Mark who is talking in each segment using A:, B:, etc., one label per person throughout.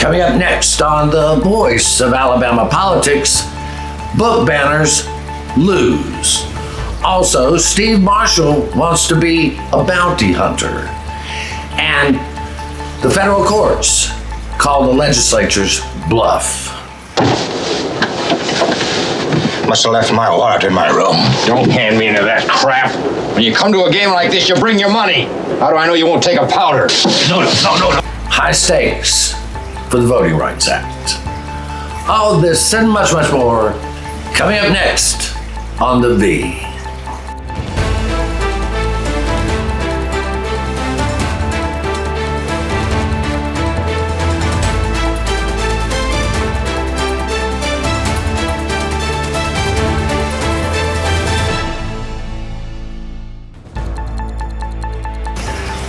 A: Coming up next on The Voice of Alabama Politics, book banners lose. Also, Steve Marshall wants to be a bounty hunter. And the federal courts call the legislature's bluff.
B: Must have left my wallet in my room.
C: Don't hand me into that crap. When you come to a game like this, you bring your money. How do I know you won't take a powder? No.
A: High stakes for the Voting Rights Act. All this and much, much more coming up next on The V.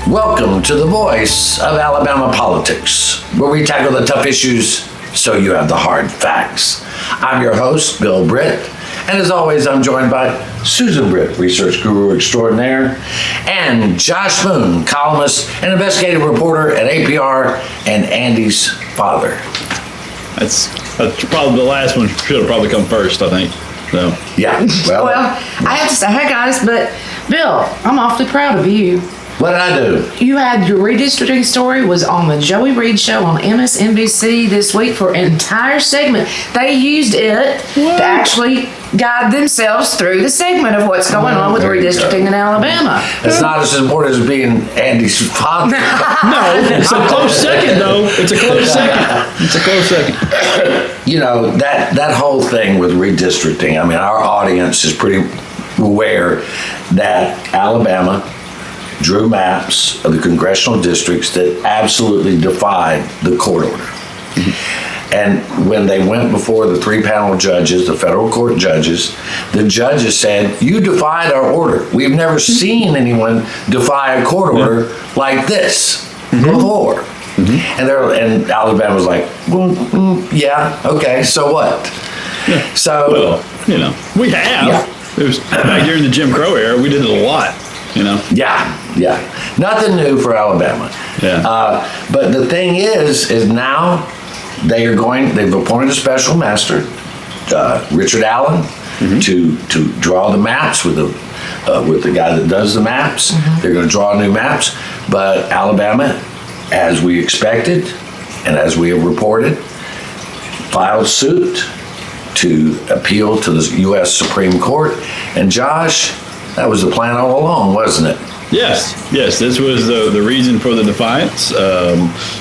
A: Welcome to The Voice of Alabama Politics, where we tackle the tough issues so you have the hard facts. I'm your host, Bill Britt, and as always, I'm joined by Susan Britt, research guru extraordinaire, and Josh Moon, columnist and investigative reporter at APR, and Andy's father.
D: That's probably the last one. Should have probably come first, I think. So
A: yeah.
E: Well, I have to say, hey guys, but Bill, I'm awfully proud of you.
A: What did I do?
E: You had your redistricting story was on the Joey Reid show on MSNBC this week for an entire segment. They used it to actually guide themselves through the segment of what's going on with redistricting in Alabama.
A: It's not as important as being Andy's father.
D: No, it's a close second, though. It's a close second.
A: You know, that whole thing with redistricting, I mean, our audience is pretty aware that Alabama drew maps of the congressional districts that absolutely defied the court order. Mm-hmm. And when they went before the three-panel judges, the federal court judges, the judges said, you defied our order. We've never seen anyone defy a court order like this before. Mm-hmm. And Alabama was like, well, yeah, okay, so what?
D: Yeah.
A: So,
D: well, you know, we have. Yeah. It was back during the Jim Crow era, we did it a lot. You know?
A: Yeah. Nothing new for Alabama.
D: Yeah.
A: But the thing is now they've appointed a special master, Richard Allen, to draw the maps with the guy that does the maps. Mm-hmm. They're going to draw new maps. But Alabama, as we expected and as we have reported, filed suit to appeal to the U.S. Supreme Court. And Josh, that was the plan all along, wasn't it?
D: Yes. This was the reason for the defiance.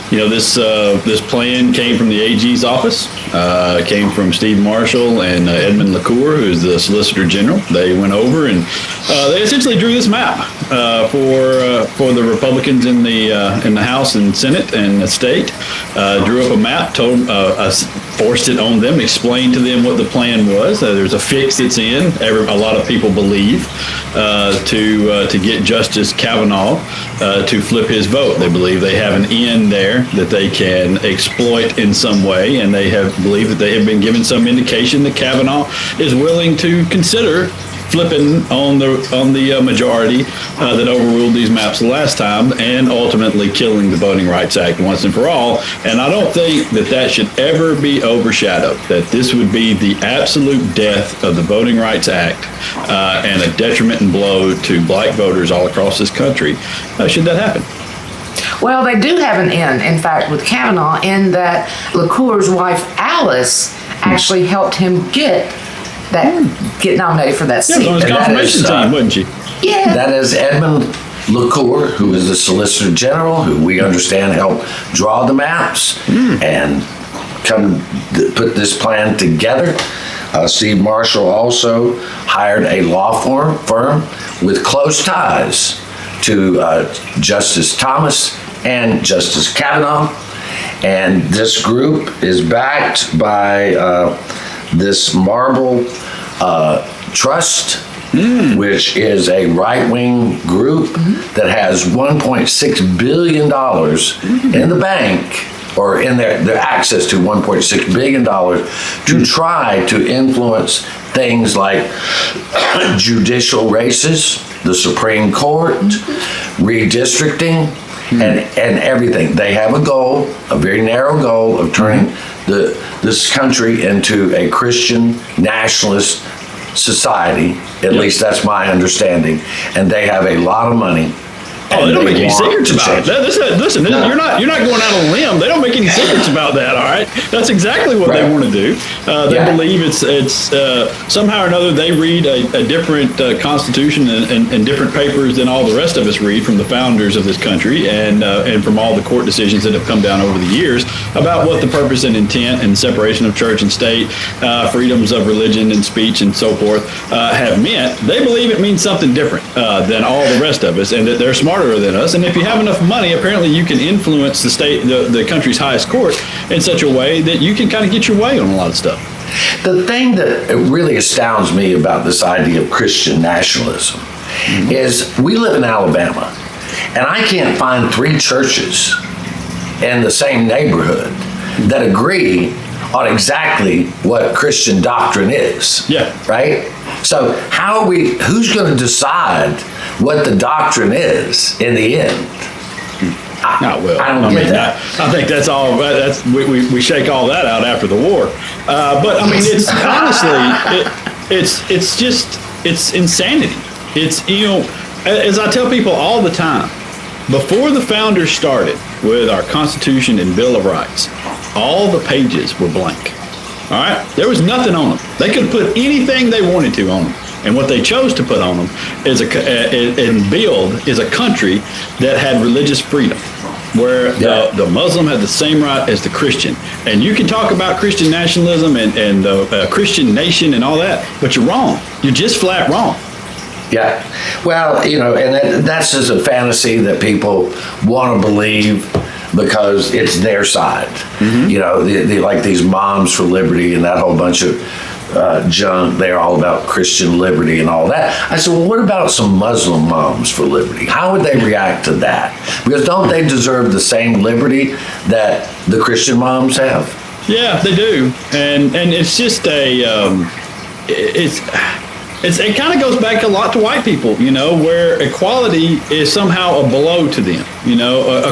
D: This plan came from the AG's office, came from Steve Marshall and Edmund LaCour, who's the Solicitor General. They went over and they essentially drew this map for the Republicans in the House and Senate and the state. Drew up a map, forced it on them, explained to them what the plan was. There's a fix that's in. A lot of people believe to get Justice Kavanaugh to flip his vote. They believe they have an end there that they can exploit in some way, and they believe that they have been given some indication that Kavanaugh is willing to consider flipping on the majority that overruled these maps the last time, and ultimately killing the Voting Rights Act once and for all. And I don't think that should ever be overshadowed, that this would be the absolute death of the Voting Rights Act and a detriment and blow to black voters all across this country, should that happen.
E: Well, they do have an end, in fact, with Kavanaugh, in that LaCour's wife, Alice, actually helped him get nominated for that seat.
D: Yeah, on his confirmation team, wasn't she?
E: Yeah.
A: That is Edmund LaCour, who is the Solicitor General, who we understand helped draw the maps and put this plan together. Steve Marshall also hired a law firm with close ties to Justice Thomas and Justice Kavanaugh. And this group is backed by this Marble Trust, which is a right-wing group that has $1.6 billion in the bank, or in their access to $1.6 billion to try to influence things like judicial races, the Supreme Court, redistricting, and everything. They have a goal, a very narrow goal of turning this country into a Christian nationalist society. At least that's my understanding. And they have a lot of money.
D: Oh, they don't make any secrets about it. Listen, you're not going out on a limb. They don't make any secrets about that. All right, that's exactly what they want to do. They believe it's somehow or another they read a different constitution and different papers than all the rest of us read from the founders of this country and from all the court decisions that have come down over the years about what the purpose and intent and separation of church and state, freedoms of religion and speech and so forth have meant. They believe it means something different than all the rest of us, and that they're smarter than us. And if you have enough money, apparently you can influence the country's highest court in such a way that you can kind of get your way on a lot of stuff.
A: The thing that really astounds me about this idea of Christian nationalism is we live in Alabama, and I can't find 3 churches in the same neighborhood that agree on exactly what Christian doctrine is.
D: Yeah.
A: Right? So who's going to decide what the doctrine is in the end? I don't get that.
D: I think that's all. We shake all that out after the war. But I mean, it's honestly, it's insanity. It's, as I tell people all the time, before the founders started with our Constitution and Bill of Rights, all the pages were blank. All right, there was nothing on them. They could put anything they wanted to on them. And what they chose to put on them is and build is a country that had religious freedom, where the Muslim had the same right as the Christian. And you can talk about Christian nationalism and the Christian nation and all that, but you're wrong. You're just flat wrong.
A: Yeah. Well, and that's just a fantasy that people want to believe because it's their side. They like these Moms for Liberty and that whole bunch of junk. They're all about Christian liberty and all that. I said, well, what about some Muslim Moms for Liberty? How would they react to that? Because don't they deserve the same liberty that the Christian moms have?
D: Yeah, they do. And it's just it kind of goes back a lot to white people, where equality is somehow a blow to them.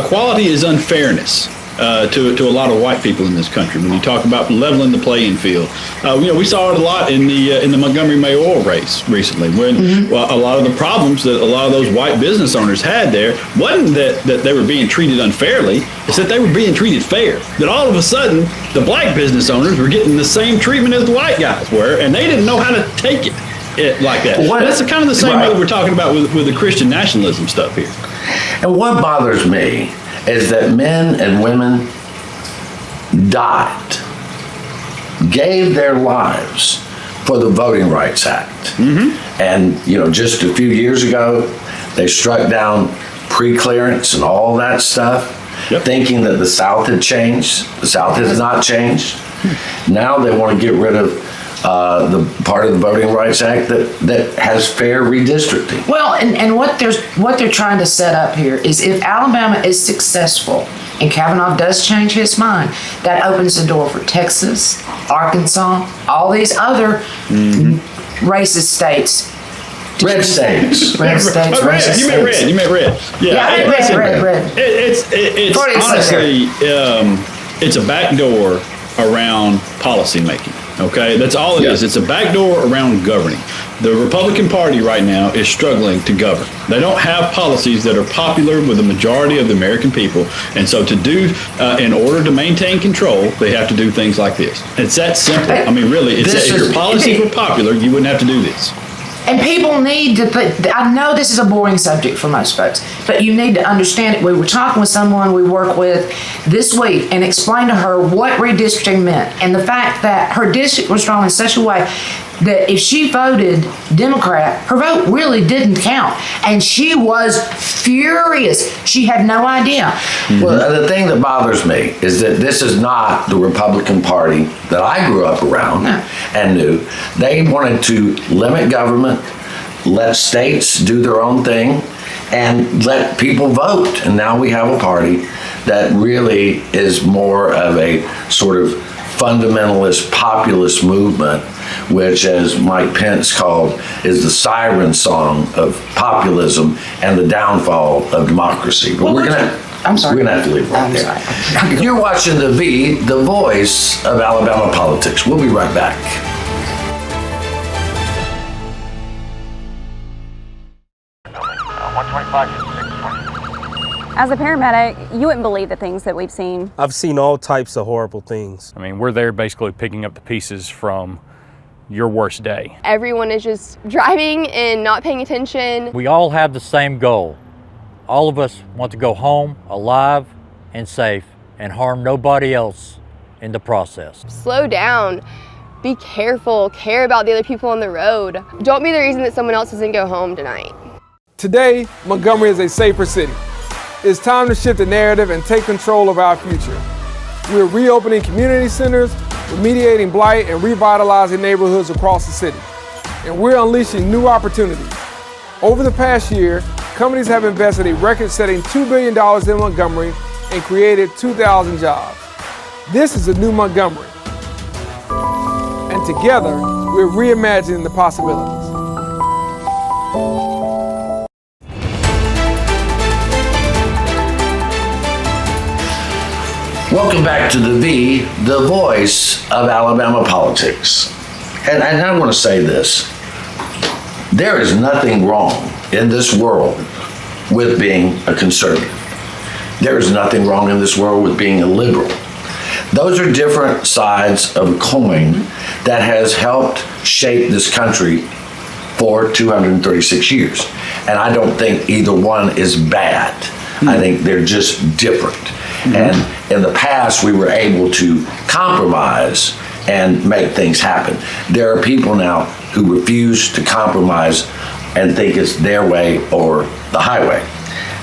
D: Equality is unfairness. To a lot of white people in this country. When you talk about leveling the playing field, we saw it a lot in the Montgomery mayoral race recently, when a lot of the problems that a lot of those white business owners had there wasn't that they were being treated unfairly; it's that they were being treated fair. That all of a sudden the black business owners were getting the same treatment as the white guys were, and they didn't know how to take it like that. That's kind of the same way we're talking about with the Christian nationalism stuff here.
A: And what bothers me is that men and women died, gave their lives for the Voting Rights Act. And, just a few years ago, they struck down pre-clearance and all that stuff, thinking that the South had changed. The South has not changed. Now they want to get rid of the part of the Voting Rights Act that has fair redistricting.
E: Well, and what they're trying to set up here is if Alabama is successful and Kavanaugh does change his mind, that opens the door for Texas, Arkansas, all these other racist states.
A: Red states.
E: Red states. Racist
D: You meant red. You meant red.
E: Yeah, I meant red.
D: It's honestly, it's a backdoor around policy making. Okay, that's all it is. It's a backdoor around governing. The Republican Party right now is struggling to govern. They don't have policies that are popular with the majority of the American people. And so in order to maintain control, they have to do things like this. It's that simple. I mean, really, if your policies were popular, you wouldn't have to do this.
E: And people need to I know this is a boring subject for most folks, but you need to understand it. We were talking with someone we work with this week and explained to her what redistricting meant and the fact that her district was drawn in such a way that if she voted Democrat, her vote really didn't count. And she was furious. She had no idea.
A: Well, the thing that bothers me is that this is not the Republican Party that I grew up around and knew. They wanted to limit government, let states do their own thing, and let people vote. And now we have a party that really is more of a sort of fundamentalist populist movement, which, as Mike Pence called, is the siren song of populism and the downfall of democracy. But we're gonna
E: I'm sorry.
A: We're gonna have to leave right
E: I'm
A: there.
E: sorry.
A: You're watching The V, the voice of Alabama politics. We'll be right back.
F: As a paramedic, you wouldn't believe the things that we've seen.
G: I've seen all types of horrible things.
H: I mean, we're there basically picking up the pieces from your worst day.
I: Everyone is just driving and not paying attention.
J: We all have the same goal. All of us want to go home alive and safe and harm nobody else in the process.
I: Slow down. Be careful. Care about the other people on the road. Don't be the reason that someone else doesn't go home tonight.
K: Today, Montgomery is a safer city. It's time to shift the narrative and take control of our future. We're reopening community centers, remediating blight, and revitalizing neighborhoods across the city. And we're unleashing new opportunities. Over the past year, companies have invested a record-setting $2 billion in Montgomery and created 2,000 jobs. This is a new Montgomery. And together, we're reimagining the possibilities.
A: Welcome back to The V, the voice of Alabama politics. And I want to say this. There is nothing wrong in this world with being a conservative. There is nothing wrong in this world with being a liberal. Those are different sides of a coin that has helped shape this country for 236 years. And I don't think either one is bad. I think they're just different. And in the past, we were able to compromise and make things happen. There are people now who refuse to compromise and think it's their way or the highway.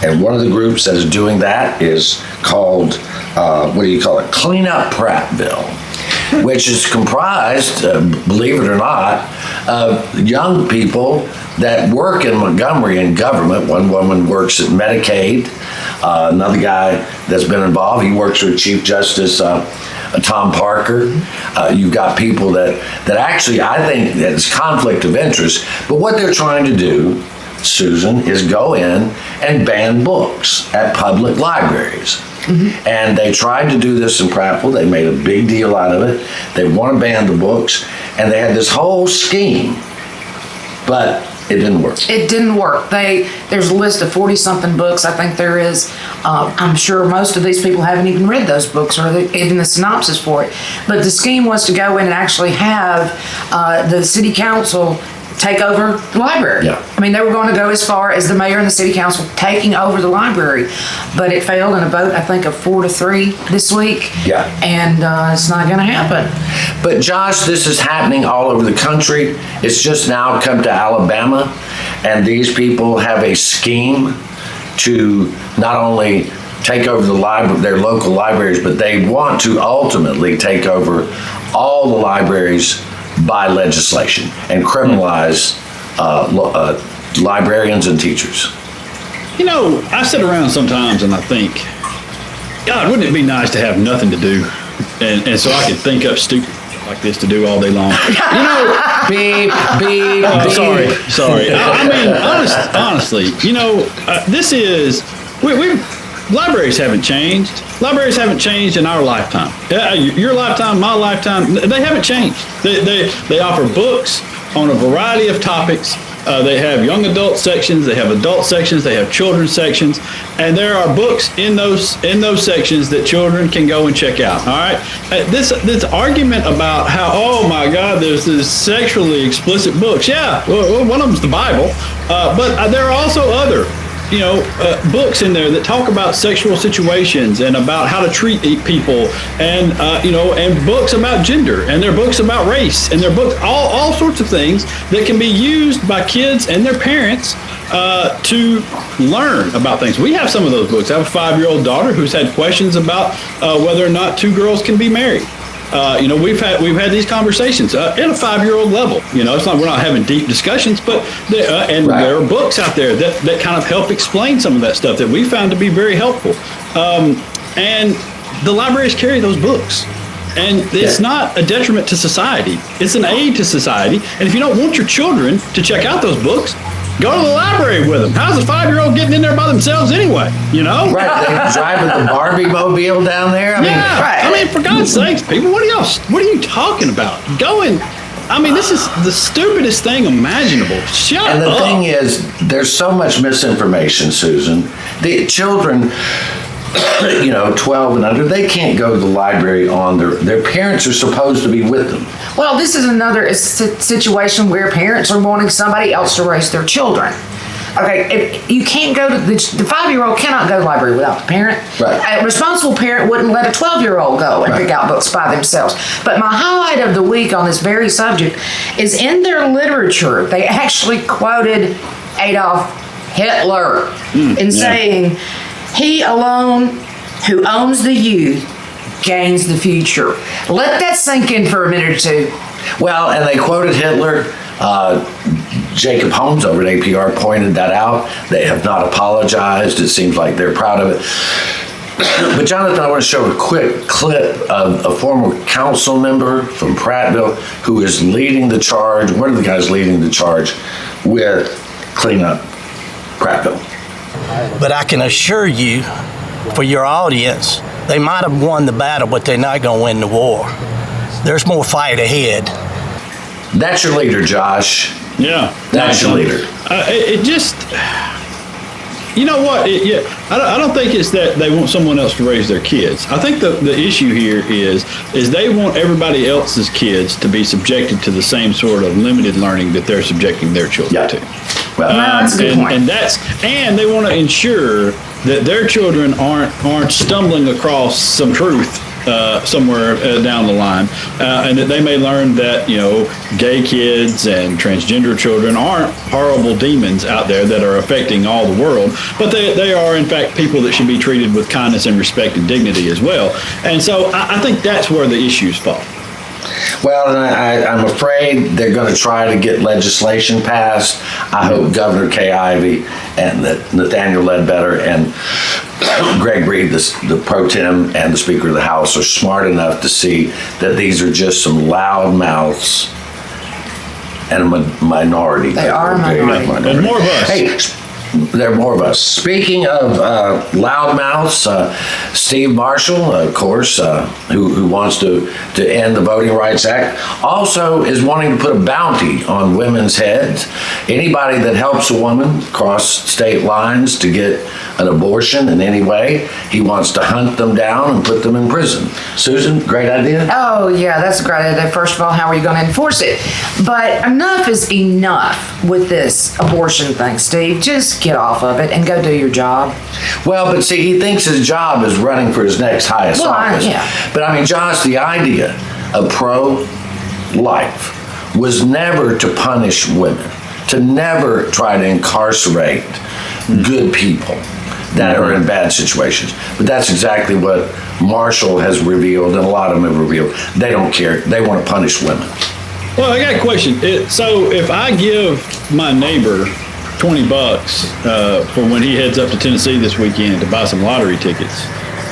A: And one of the groups that is doing that is called, Clean Up Prattville, which is comprised, believe it or not, of young people that work in Montgomery in government. One woman works at Medicaid. Another guy that's been involved, he works with Chief Justice Tom Parker. You've got people that actually, I think it's conflict of interest, but what they're trying to do, Susan, is go in and ban books at public libraries. And they tried to do this in Prattville. They made a big deal out of it. They want to ban the books, and they had this whole scheme, but it didn't work.
E: It didn't work. There's a list of 40-something books, I think there is. I'm sure most of these people haven't even read those books or even the synopsis for it. But the scheme was to go in and actually have the city council take over the library.
A: Yeah.
E: I mean, they were going to go as far as the mayor and the city council taking over the library, but it failed in a vote, I think, of 4-3 this week.
A: Yeah.
E: And it's not going to happen.
A: But Josh, this is happening all over the country. It's just now come to Alabama, and these people have a scheme to not only take over their local libraries, but they want to ultimately take over all the libraries by legislation and criminalize librarians and teachers.
D: You know, I sit around sometimes and I think, God, wouldn't it be nice to have nothing to do? And so I could think up stupid like this to do all day long. You know,
A: beep.
D: Sorry. I mean, honestly, you know, this is, libraries haven't changed. Libraries haven't changed in our lifetime. Your lifetime, my lifetime, they haven't changed. They offer books on a variety of topics. They have young adult sections, they have adult sections, they have children's sections, and there are books in those sections that children can go and check out. All right, this argument about how, oh my God, there's this sexually explicit books. Yeah, well, one of them's the Bible, but there are also other books in there that talk about sexual situations and about how to treat people, and and books about gender, and there are books about race, and there are books, all sorts of things that can be used by kids and their parents to learn about things. We have some of those books. I have a 5-year-old daughter who's had questions about whether or not 2 girls can be married. We've had these conversations at a 5-year-old level. It's not, we're not having deep discussions, but there are books out there that kind of help explain some of that stuff that we found to be very helpful. And the libraries carry those books. And it's not a detriment to society. It's an aid to society. And if you don't want your children to check out those books, Go to the library with them. How's a 5-year-old getting in there by themselves anyway? You know?
A: Right, they driving the Barbie mobile down there.
D: I mean, for God's sakes, people, what are you talking about? This is the stupidest thing imaginable. Shut up.
A: And the thing is, there's so much misinformation, Susan. The children, 12 and under, they can't go to the library on their parents are supposed to be with them.
E: Well, this is another situation where parents are wanting somebody else to raise their children. Okay, if you can't go to the 5-year-old cannot go to the library without the parent.
A: Right.
E: A responsible parent wouldn't let a 12-year-old go and pick out books by themselves. But my highlight of the week on this very subject is in their literature, they actually quoted Adolf Hitler in saying, "He alone who owns the youth gains the future." Let that sink in for a minute or two.
A: Well, and they quoted Hitler. Jacob Holmes over at APR pointed that out. They have not apologized. It seems like they're proud of it. But Jonathan, I want to show a quick clip of a former council member from Prattville who is leading the charge, one of the guys leading the charge with Clean Up Prattville.
L: But I can assure you, for your audience, they might have won the battle, but they're not going to win the war. There's more fight ahead.
A: That's your leader, Josh.
D: Yeah.
A: That's your leader.
D: It just, you know what? I don't think it's that they want someone else to raise their kids. I think the issue here is they want everybody else's kids to be subjected to the same sort of limited learning that they're subjecting their children to.
E: Well, that's a good point.
D: And they want to ensure that their children aren't stumbling across some truth somewhere down the line, and that they may learn that gay kids and transgender children aren't horrible demons out there that are affecting all the world, but they are in fact people that should be treated with kindness and respect and dignity as well. And so I think that's where the issues fall.
A: Well, and I'm afraid they're going to try to get legislation passed. I hope Governor Kay Ivey and Nathaniel Ledbetter and Greg Reed, the pro tem, and the Speaker of the House are smart enough to see that these are just some loud mouths and a minority.
E: They are a minority.
D: There's more of us.
A: Hey, there are more of us. Speaking of loudmouths, Steve Marshall, of course, who wants to end the Voting Rights Act, also is wanting to put a bounty on women's heads. Anybody that helps a woman cross state lines to get an abortion in any way, he wants to hunt them down and put them in prison. Susan, great idea?
E: Oh, yeah, that's a great idea. First of all, how are you going to enforce it? But enough is enough with this abortion thing, Steve. Just get off of it and go do your job.
A: Well, but see, he thinks his job is running for his next highest office. But I mean, Josh, the idea of pro-life was never to punish women, to never try to incarcerate good people that are in bad situations. But that's exactly what Marshall has revealed, and a lot of them have revealed. They don't care. They want to punish women.
D: Well, I got a question. So if I give my neighbor $20 for when he heads up to Tennessee this weekend to buy some lottery tickets,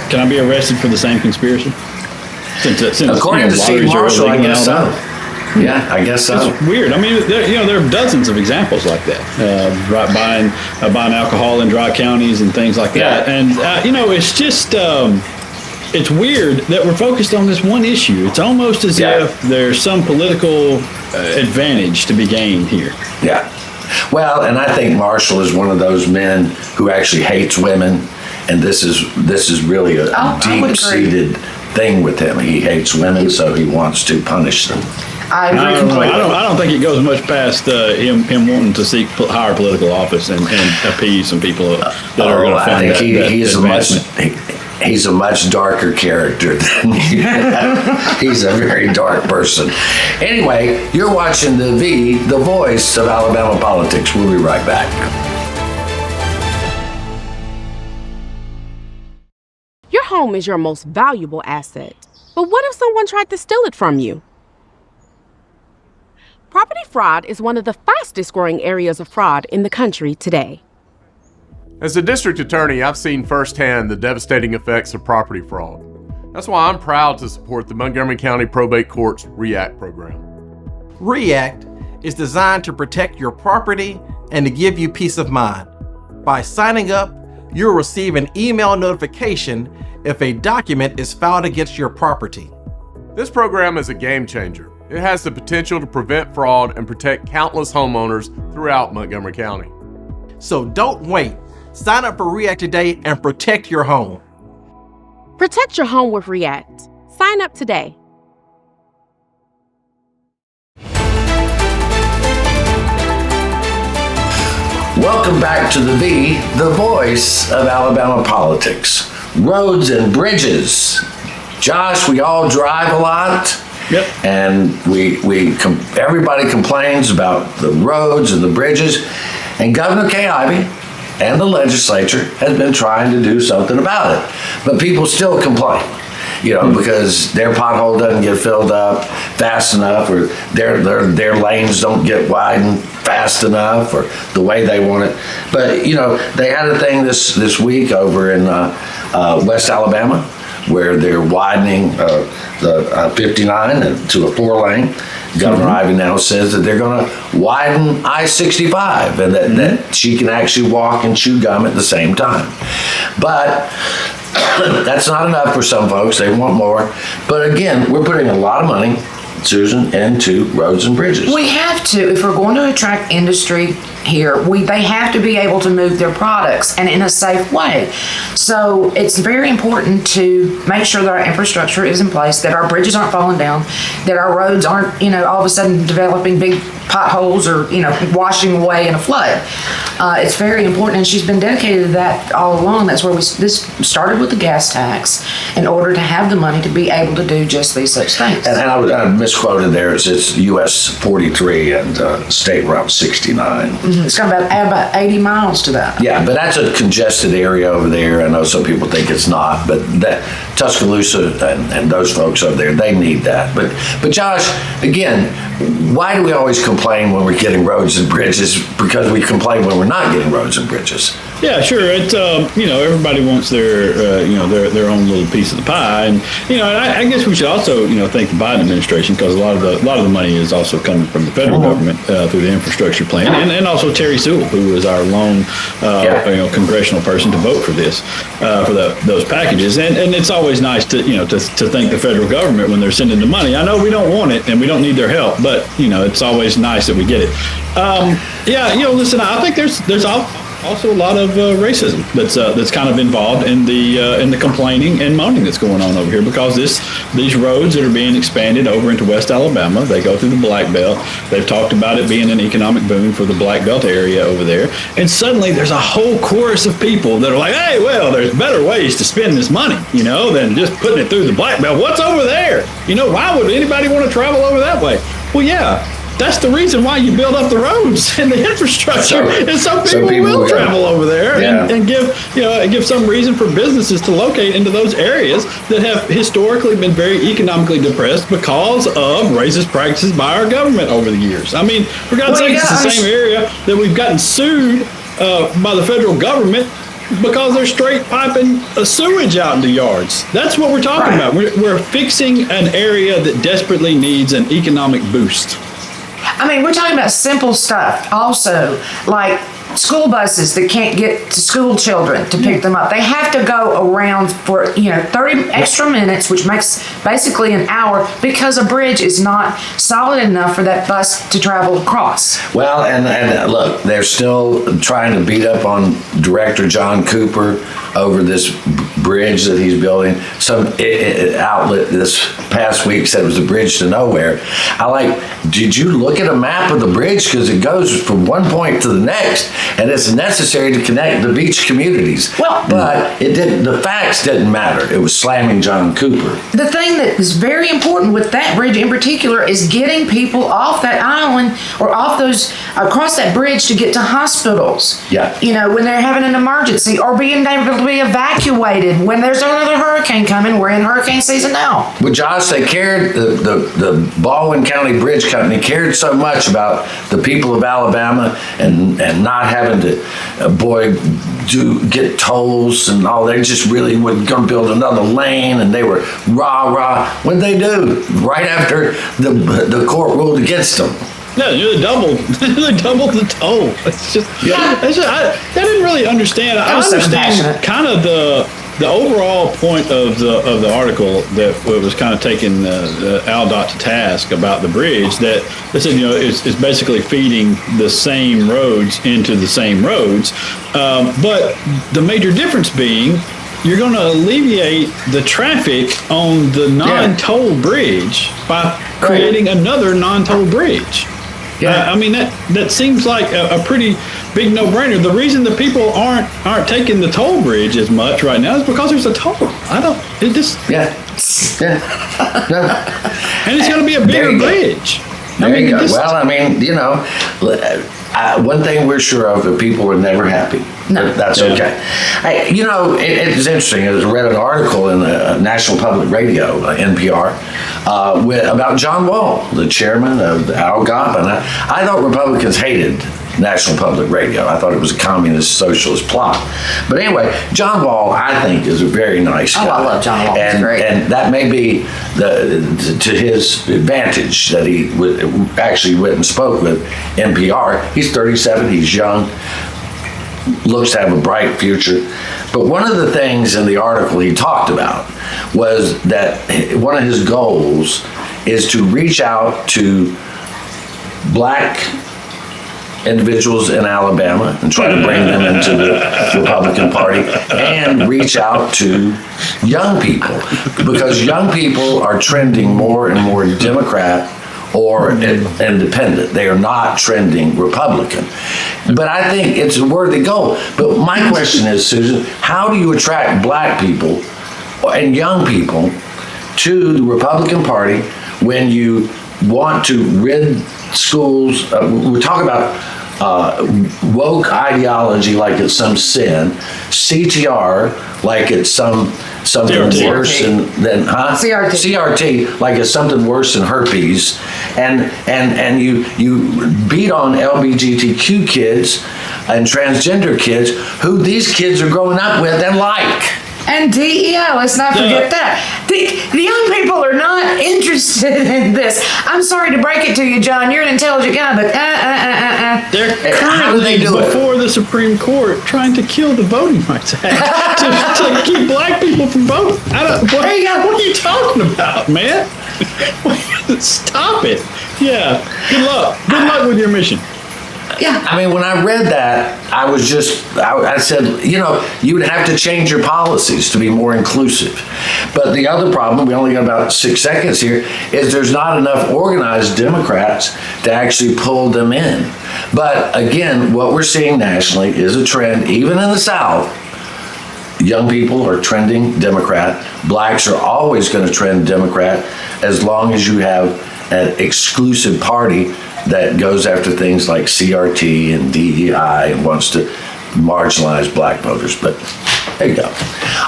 D: can I be arrested for the same conspiracy? Since
A: according to Steve Marshall, I guess so. Yeah, I guess so.
D: It's weird. I mean, there are dozens of examples like that. Right, buying alcohol in dry counties and things like that. And it's just it's weird that we're focused on this one issue. It's almost as if there's some political advantage to be gained here.
A: Yeah. Well, and I think Marshall is one of those men who actually hates women, and this is really a deep-seated thing with him. He hates women, so he wants to punish them.
E: I agree completely.
D: I don't think it goes much past him wanting to seek higher political office and appease some people that are going to fund
A: he's a much darker character than you. He's a very dark person. Anyway, you're watching the voice of Alabama politics. We'll be right back.
M: Your home is your most valuable asset. But what if someone tried to steal it from you? Property fraud is one of the fastest growing areas of fraud in the country today.
N: As a district attorney, I've seen firsthand the devastating effects of property fraud. That's why I'm proud to support the Montgomery County Probate Court's REACT program.
O: REACT is designed to protect your property, and to give you peace of mind. By signing up, you'll receive an email notification if a document is filed against your property.
N: This program is a game changer. It has the potential to prevent fraud and protect countless homeowners throughout Montgomery County.
O: So don't wait. Sign up for REACT today and protect your home.
M: Protect your home with REACT. Sign up today.
A: Welcome back to the voice of Alabama politics. Roads and bridges. Josh, we all drive a lot.
D: Yep.
A: And everybody complains about the roads and the bridges. And Governor Kay Ivey and the legislature has been trying to do something about it. But people still complain, because their pothole doesn't get filled up fast enough, or their lanes don't get widened fast enough, or the way they want it. But, they had a thing this week over in West Alabama where they're widening the 59 to a 4-lane. Governor Ivey now says that they're going to widen I-65 and that she can actually walk and chew gum at the same time. But that's not enough for some folks. They want more. But again, we're putting a lot of money, Susan, into roads and bridges.
E: We have to, if we're going to attract industry here, they have to be able to move their products and in a safe way. So it's very important to make sure that our infrastructure is in place, that our bridges aren't falling down, that our roads aren't, all of a sudden developing big potholes or, washing away in a flood. It's very important, and she's been dedicated to that all along. That's where this started with the gas tax in order to have the money to be able to do just these such things.
A: And I misquoted there. It's US 43 and State Route 69.
E: Mm-hmm. It's got about 80 miles to that.
A: Yeah, but that's a congested area over there. I know some people think it's not, but that Tuscaloosa and those folks over there, they need that. But Josh, again, why do we always complain when we're getting roads and bridges? Because we complain when we're not getting roads and bridges.
D: Yeah, sure. It everybody wants their their own little piece of the pie, and I guess we should also thank the Biden administration, because a lot of the money is also coming from the federal government through the infrastructure plan, and also Terry Sewell, who was our lone congressional person to vote for this for those packages, and it's always nice to thank the federal government when they're sending the money. I know we don't want it and we don't need their help, but it's always nice that we get it. Listen, I think there's also a lot of racism that's kind of involved in the complaining and moaning that's going on over here, because these roads that are being expanded over into West Alabama, they go through the Black Belt. They've talked about it being an economic boom for the Black Belt area over there, and suddenly there's a whole chorus of people that are like, hey, well, there's better ways to spend this money, than just putting it through the Black Belt. What's over there? Why would anybody want to travel over that way? Well, yeah. That's the reason why you build up the roads and the infrastructure, and some people will travel over there and give some reason for businesses to locate into those areas that have historically been very economically depressed because of racist practices by our government over the years. I mean, for God's sake, it's the same area that we've gotten sued by the federal government because they're straight piping sewage out into yards. That's what we're talking about. We're fixing an area that desperately needs an economic boost.
E: I mean, we're talking about simple stuff also, like school buses that can't get to school children to pick them up. They have to go around for 30 extra minutes, which makes basically an hour, because a bridge is not solid enough for that bus to travel across.
A: Well, and look, they're still trying to beat up on Director John Cooper over this bridge that he's building. Some outlet this past week said it was a bridge to nowhere. Did you look at a map of the bridge? Because it goes from one point to the next, and it's necessary to connect the beach communities. But it didn't. The facts didn't matter. It was slamming John Cooper.
E: The thing that is very important with that bridge in particular is getting people off that island or across that bridge to get to hospitals.
A: Yeah.
E: When they're having an emergency, or being able to be evacuated when there's another hurricane coming. We're in hurricane season now.
A: Well, Josh, they cared. The Baldwin County Bridge Company cared so much about the people of Alabama and not having to, get tolls and all. They just really were going to build another lane, and they were rah. What'd they do? Right after the court ruled against them.
D: No, they doubled the toll. It's just, I didn't really understand. I understand kind of the overall point of the article that was kind of taking the ALGOP to task about the bridge, that they said, it's basically feeding the same roads into the same roads. But the major difference being, you're going to alleviate the traffic on the non-toll bridge by creating another non-toll bridge. Yeah. I mean, that seems like a pretty big no-brainer. The reason the people aren't taking the toll bridge as much right now is because there's a toll. And it's going to be a bigger bridge.
A: There you go. Well, I mean, one thing we're sure of, that people are never happy. No. That's okay. Hey, it's interesting. I read an article in the National Public Radio, NPR, about John Wall, the chairman of the ALGOP. And I thought Republicans hated National Public Radio. I thought it was a communist socialist plot. But anyway, John Wall, I think, is a very nice guy.
E: I love John Wall. He's great.
A: And that may be to his advantage that he actually went and spoke with NPR. He's 37. He's young. Looks to have a bright future. But one of the things in the article he talked about was that one of his goals is to reach out to black individuals in Alabama and try to bring them into the Republican Party, and reach out to young people, because young people are trending more and more Democrat or independent. They are not trending Republican. But I think it's a worthy goal. But my question is, Susan, how do you attract black people and young people to the Republican Party when you want to rid schools? We're talking about woke ideology like it's some sin, CTR like it's something
E: CRT.
A: worse than CRT like it's something worse than herpes, and you beat on LGBTQ kids and transgender kids who these kids are growing up with and like.
E: And DEI, let's not forget that. The young people are not interested in this. I'm sorry to break it to you, John. You're an intelligent guy, but
D: They're currently before the Supreme Court trying to kill the Voting Rights Act to keep black people from voting. What are you talking about, man? Stop it. Yeah. Good luck. Good luck with your mission.
A: Yeah, I mean, when I read that, I said, you would have to change your policies to be more inclusive. But the other problem, we only got about 6 seconds here, is there's not enough organized Democrats to actually pull them in. But again, what we're seeing nationally is a trend, even in the South. Young people are trending Democrat. Blacks are always going to trend Democrat as long as you have an exclusive party that goes after things like CRT and DEI and wants to marginalize black voters. But there you go.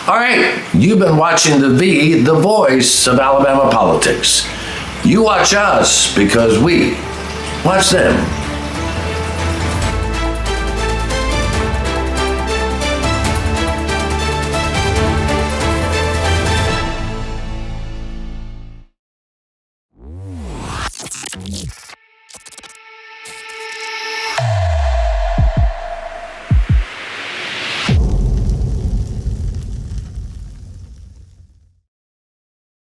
A: All right, you've been watching the voice of Alabama politics. You watch us because we watch them.